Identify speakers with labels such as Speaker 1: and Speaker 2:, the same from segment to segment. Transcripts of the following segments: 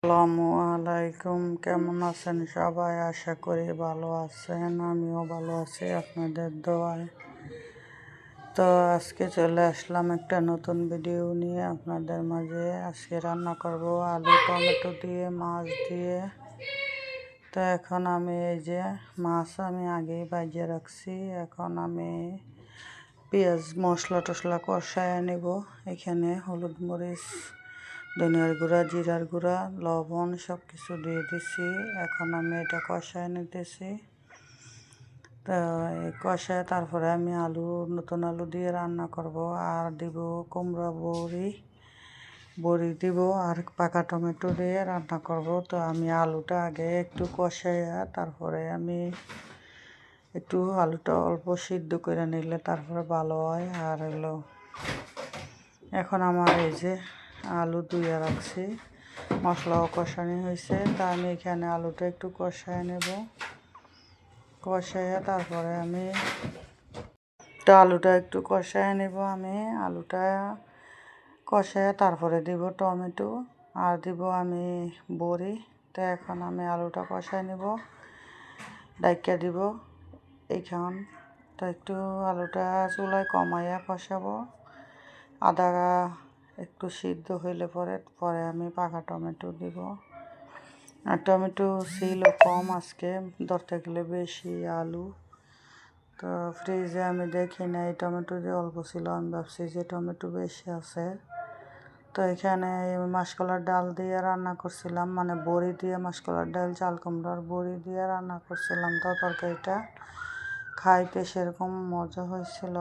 Speaker 1: আসসালামু আলাইকুম, কেমন আছেন সবাই? আশা করি ভালো আছেন। আমিও ভালো আছি আপনাদের দোয়ায়। তো আজকে চলে আসলাম একটা নতুন ভিডিও নিয়ে আপনাদের মাঝে। আজকে রান্না করব আলু টমেটো দিয়ে, মাছ দিয়ে। তো এখন আমি এই যে মাছ আমি আগেই ভাজিয়ে রাখছি। এখন আমি পেঁয়াজ মশলা টশলা কষায় নেব। এখানে হলুদ মরিচ, ধনিয়ার গুঁড়া, জিরার গুঁড়া, লবণ সব কিছু দিয়ে দিছি। এখন আমি এটা কষায় নিতেছি। তো এই কষায় তারপরে আমি নতুন আলু দিয়ে রান্না করব। আর দিব কুমড়া বড়ি দিব আর পাকা টমেটো দিয়ে রান্না করব। তো আমি আলুটা আগে একটু কষাইয়া তারপরে আমি একটু আলুটা অল্প সিদ্ধ করে নিলে তারপরে ভালো হয়। আর এখন আমার এই যে আলু ধুয়ে রাখছি, মশলাও কষানো হয়েছে। তা আমি এখানে আলুটা একটু কষায় নেব। কষাইয়া তারপরে আলুটা একটু কষায় নেব। আমি আলুটা কষাইয়া তারপরে দিব টমেটো আর দিব আমি বড়ি। তো এখন আমি আলুটা কষায় নেব, ডাইকা দিব এইখান। তো একটু আলুটা চুলায় কমাইয়া কষাবো। আদা একটু সিদ্ধ হইলে পরে আমি পাকা টমেটো দিব। আর টমেটো ছিল কম, আজকে ধরতে গেলে বেশি আলু। তো ফ্রিজে আমি দেখি না, এই টমেটো যে অল্প ছিল, আমি ভাবছি যে টমেটো বেশি আছে। তো এখানে মাসকলার ডাল দিয়ে রান্না করছিলাম, মানে বড়ি দিয়ে মাসকলার ডাল, চাল কুমড়ার বড়ি দিয়ে রান্না করছিলাম। তো তরকারিটা খাইতে সেরকম মজা হয়েছিল।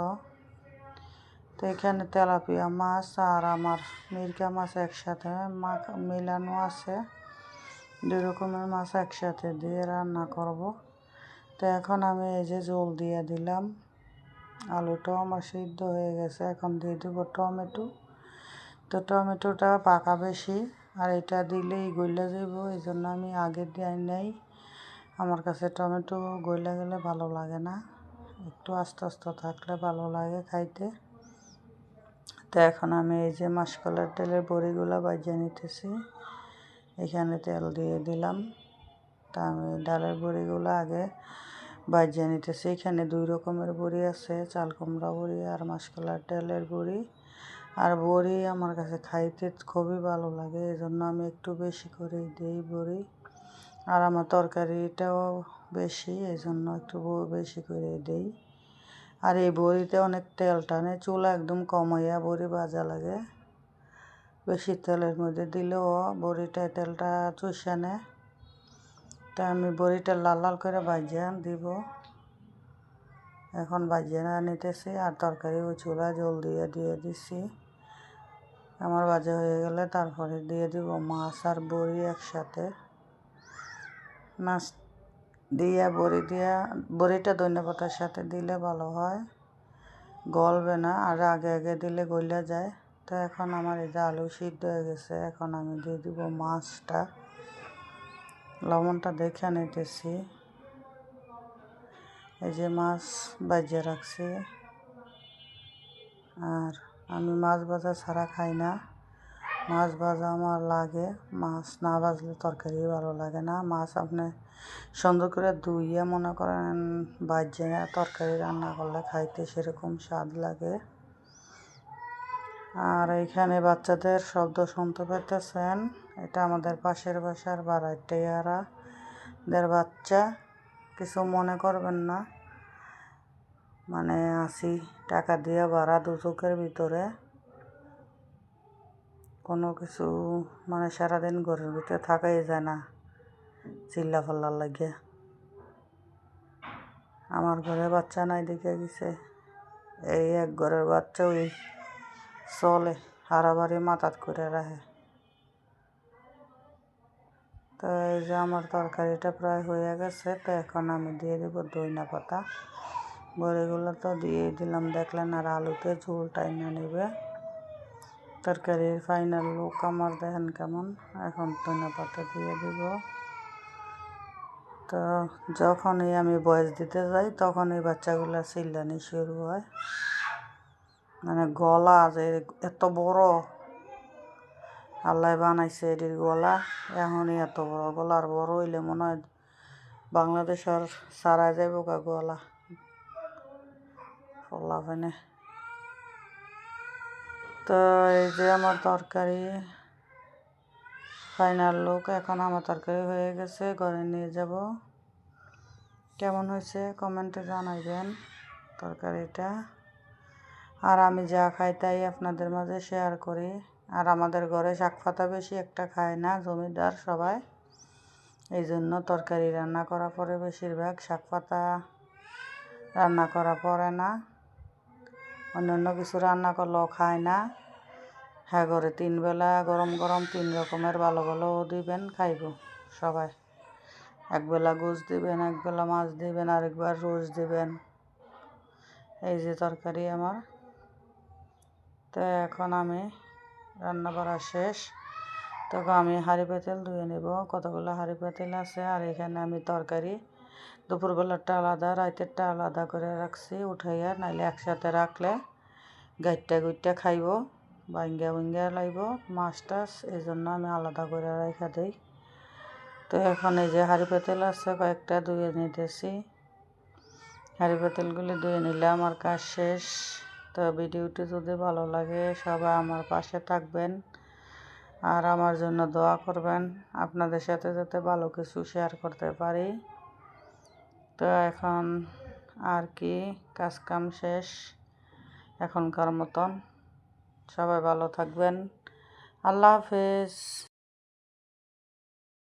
Speaker 1: তো এখানে তেলাপিয়া মাছ আর আমার মিরকা মাছ একসাথে মিলানো আছে। দুই রকমের মাছ একসাথে দিয়ে রান্না করব। তো এখন আমি এই যে জল দিয়ে দিলাম। আলুটাও আমার সিদ্ধ হয়ে গেছে। এখন দিয়ে দেবো টমেটো। তো টমেটোটা পাকা বেশি, আর এটা দিলেই গইলা যাব, এই জন্য আমি আগে দিয়ে নেই। আমার কাছে টমেটো গইলা গেলে ভালো লাগে না, একটু আস্তে আস্তে থাকলে ভালো লাগে খাইতে। তো এখন আমি এই যে মাসকলার তেলের বড়িগুলো ভাজিয়ে নিতেছি। এখানে তেল দিয়ে দিলাম। তা আমি ডালের বড়িগুলো আগে ভাজিয়ে নিতেছি। এখানে দুই রকমের বড়ি আছে, চাল কুমড়া বড়ি আর মাসকলার তেলের বড়ি। আর বড়ি আমার কাছে খাইতে খুবই ভালো লাগে, এই জন্য আমি একটু বেশি করে দিই বড়ি। আর আমার তরকারিটাও বেশি, এই জন্য একটু বেশি করে দিই। আর এই বড়িতে অনেক তেল টানে, চুলা একদম কমাইয়া বড়ি ভাজা লাগে। বেশি তেলের মধ্যে দিলেও বড়িটা তেলটা চুষে নেয়। তা আমি বড়িটা লাল লাল করে ভাজিয়ে দিব। এখন ভাজিয়ে নিতেছি। আর তরকারি ওই চুলা জল দিয়ে দিছি। আমার ভাজা হয়ে গেলে তারপরে দিয়ে দিব মাছ আর বড়ি একসাথে। মাছ দিয়া বড়িটা ধনেপাতার সাথে দিলে ভালো হয়, গলবে না। আর আগে আগে দিলে গলে যায়। তো এখন আমার এই যে আলু সিদ্ধ হয়ে গেছে। এখন আমি দিয়ে দিব মাছটা, লবণটা দেখে নিতেছি। এই যে মাছ ভাজিয়ে রাখছি। আর আমি মাছ ভাজা ছাড়া খাই না, মাছ ভাজা আমার লাগে। মাছ না ভাজলে তরকারি ভালো লাগে না। মাছ আপনি সুন্দর করে ধুইয়ে মনে করেন ভাজিয়ে তরকারি রান্না করলে খাইতে সেরকম স্বাদ লাগে। আর এইখানে বাচ্চাদের শব্দ শুনতে পেতেছেন, এটা আমাদের পাশের বাসার ভাড়াটিয়াদের বাচ্চা। কিছু মনে করবেন না, মানে 80 টাকা দিয়ে ভাড়া দুচকের ভিতরে। কোনো কিছু মানে সারাদিন ঘরের ভিতরে থাকাই যায় না চিল্লা ফাল্লার লাগে। আমার ঘরে বাচ্চা নাই দেখে গেছে, এই এক ঘরের বাচ্চা ওই চলে হারাবাড়ি মাথাত করে রাখে। তো এই যে আমার তরকারিটা প্রায় হয়ে গেছে। তো এখন আমি দিয়ে দেবো ধনিয়া পাতা। বড়িগুলো তো দিয়ে দিলাম দেখলেন। আর আলুতে ঝোল টাইনা নেবে। তরকারির ফাইনাল লুক আমার দেখেন কেমন। এখন ধনিয়া পাতা দিয়ে দিব। তো যখনই আমি বয়স দিতে যাই তখন এই বাচ্চাগুলো চিল্লানি শুরু হয়, মানে গলা যে এত বড়, আল্লাহ বানাইছে এটির গলা, এখনই এত বড় গলা, আর বড় হইলে মনে হয় বাংলাদেশের সারা যাইব গা গলা ফলাফেনে। তো এই যে আমার তরকারি ফাইনাল লুক, এখন আমার তরকারি হয়ে গেছে, ঘরে নিয়ে যাব। কেমন হয়েছে কমেন্টে জানাইবেন তরকারিটা। আর আমি যা খাই তাই আপনাদের মাঝে শেয়ার করি। আর আমাদের ঘরে শাক পাতা বেশি একটা খায় না, জমিদার সবাই, এই জন্য তরকারি রান্না করা পরে বেশিরভাগ, শাক পাতা রান্না করা পড়ে না। অন্যান্য কিছু রান্না করলেও খায় না। হ্যাঁ, ঘরে 3 বেলা গরম গরম 3 রকমের ভালো ভালো দিবেন, খাইব সবাই। একবেলা গোশ দিবেন, একবেলা মাছ দিবেন, আরেকবার রোজ দিবেন। এই যে তরকারি আমার। তো এখন আমি রান্না করা শেষ, তখন আমি হাঁড়ি পাতিল ধুয়ে নেব। কতগুলো হাঁড়ি পাতিল আছে। আর এখানে আমি তরকারি দুপুরবেলাটা আলাদা, রাতেরটা আলাদা করে রাখছি উঠাইয়া, নাইলে একসাথে রাখলে গাইটটা গুইটটা খাইব, ভাঙ্গা লাইব মাছ টাছ, এই জন্য আমি আলাদা করে রেখে দিই। তো এখন এই যে হাঁড়ি পাতিল আছে কয়েকটা ধুয়ে নিতেছি। হাঁড়ি পাতিলগুলি ধুয়ে নিলে আমার কাজ শেষ। তো ভিডিওটি যদি ভালো লাগে সবাই আমার পাশে থাকবেন আর আমার জন্য দোয়া করবেন, আপনাদের সাথে যাতে ভালো কিছু শেয়ার করতে পারি। তো এখন আর কি, কাজ কাম শেষ এখনকার মতন। সবাই ভালো থাকবেন। আল্লাহ হাফেজ।